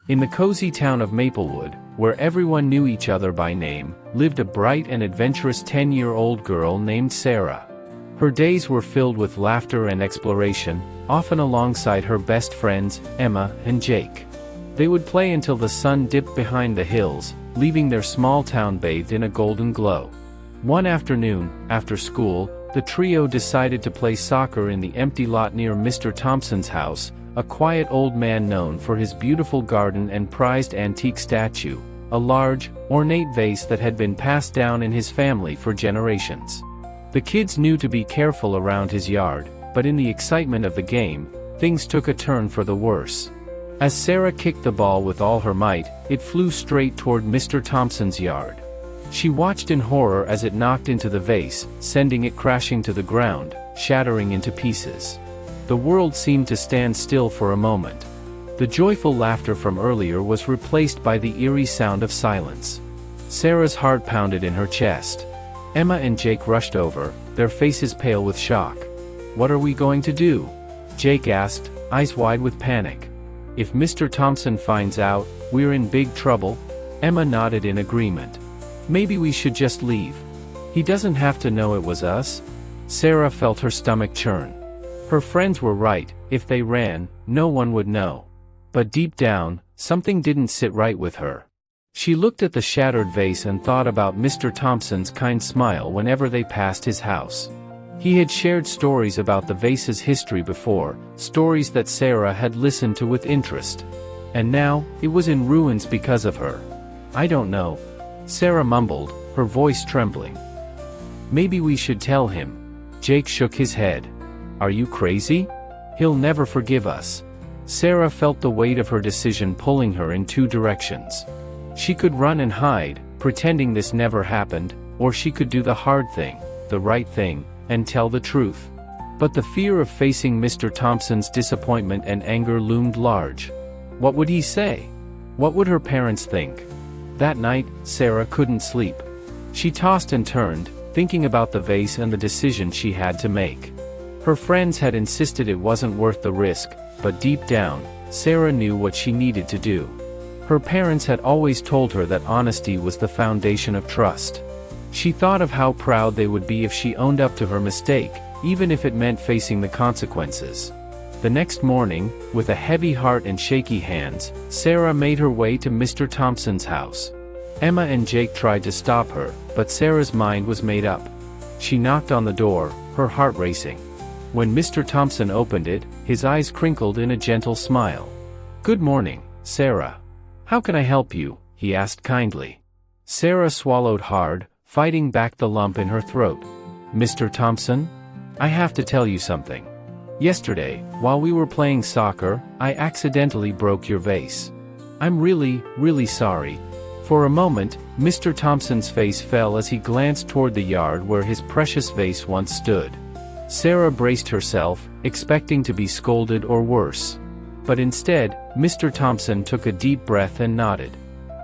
In the cozy town of Maplewood, where everyone knew each other by name, lived a bright and adventurous 10-year-old girl named Sarah. Her days were filled with laughter and exploration, often alongside her best friends, Emma and Jake. They would play until the sun dipped behind the hills, leaving their small town bathed in a golden glow. One afternoon, after school, the trio decided to play soccer in the empty lot near Mr. Thompson's house, a quiet old man known for his beautiful garden and prized antique statue, a large, ornate vase that had been passed down in his family for generations. The kids knew to be careful around his yard, but in the excitement of the game, things took a turn for the worse. As Sarah kicked the ball with all her might, it flew straight toward Mr. Thompson's yard. She watched in horror as it knocked into the vase, sending it crashing to the ground, shattering into pieces. The world seemed to stand still for a moment. The joyful laughter from earlier was replaced by the eerie sound of silence. Sarah's heart pounded in her chest. Emma and Jake rushed over, their faces pale with shock. "What are we going to do?" Jake asked, eyes wide with panic. "If Mr. Thompson finds out, we're in big trouble." Emma nodded in agreement. "Maybe we should just leave. He doesn't have to know it was us." Sarah felt her stomach churn. Her friends were right, if they ran, no one would know. But deep down, something didn't sit right with her. She looked at the shattered vase and thought about Mr. Thompson's kind smile whenever they passed his house. He had shared stories about the vase's history before, stories that Sarah had listened to with interest. And now, it was in ruins because of her. "I don't know," Sarah mumbled, her voice trembling. "Maybe we should tell him." Jake shook his head. "Are you crazy? He'll never forgive us." Sarah felt the weight of her decision pulling her in two directions. She could run and hide, pretending this never happened, or she could do the hard thing, the right thing, and tell the truth. But the fear of facing Mr. Thompson's disappointment and anger loomed large. What would he say? What would her parents think? That night, Sarah couldn't sleep. She tossed and turned, thinking about the vase and the decision she had to make. Her friends had insisted it wasn't worth the risk, but deep down, Sarah knew what she needed to do. Her parents had always told her that honesty was the foundation of trust. She thought of how proud they would be if she owned up to her mistake, even if it meant facing the consequences. The next morning, with a heavy heart and shaky hands, Sarah made her way to Mr. Thompson's house. Emma and Jake tried to stop her, but Sarah's mind was made up. She knocked on the door, her heart racing. When Mr. Thompson opened it, his eyes crinkled in a gentle smile. "Good morning, Sarah. How can I help you?" he asked kindly. Sarah swallowed hard, fighting back the lump in her throat. "Mr. Thompson? I have to tell you something. Yesterday, while we were playing soccer, I accidentally broke your vase. I'm really sorry." For a moment, Mr. Thompson's face fell as he glanced toward the yard where his precious vase once stood. Sarah braced herself, expecting to be scolded or worse. But instead, Mr. Thompson took a deep breath and nodded.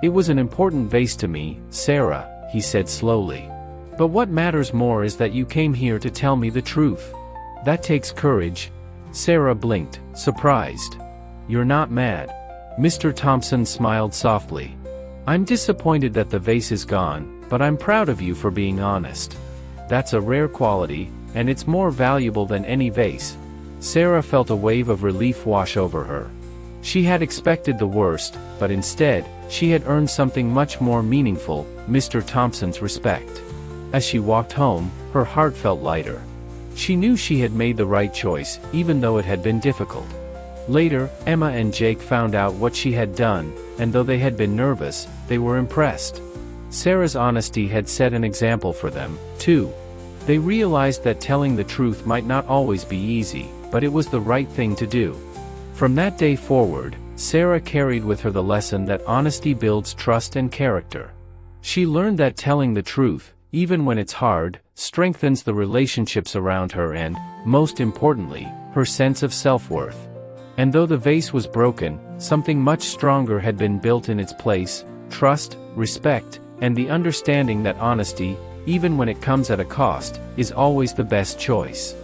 "It was an important vase to me, Sarah," he said slowly. "But what matters more is that you came here to tell me the truth. That takes courage." Sarah blinked, surprised. "You're not mad?" Mr. Thompson smiled softly. "I'm disappointed that the vase is gone, but I'm proud of you for being honest. That's a rare quality, and it's more valuable than any vase." Sarah felt a wave of relief wash over her. She had expected the worst, but instead, she had earned something much more meaningful, Mr. Thompson's respect. As she walked home, her heart felt lighter. She knew she had made the right choice, even though it had been difficult. Later, Emma and Jake found out what she had done, and though they had been nervous, they were impressed. Sarah's honesty had set an example for them, too. They realized that telling the truth might not always be easy, but it was the right thing to do. From that day forward, Sarah carried with her the lesson that honesty builds trust and character. She learned that telling the truth, even when it's hard, strengthens the relationships around her and, most importantly, her sense of self-worth. And though the vase was broken, something much stronger had been built in its place: trust, respect, and the understanding that honesty, even when it comes at a cost, is always the best choice.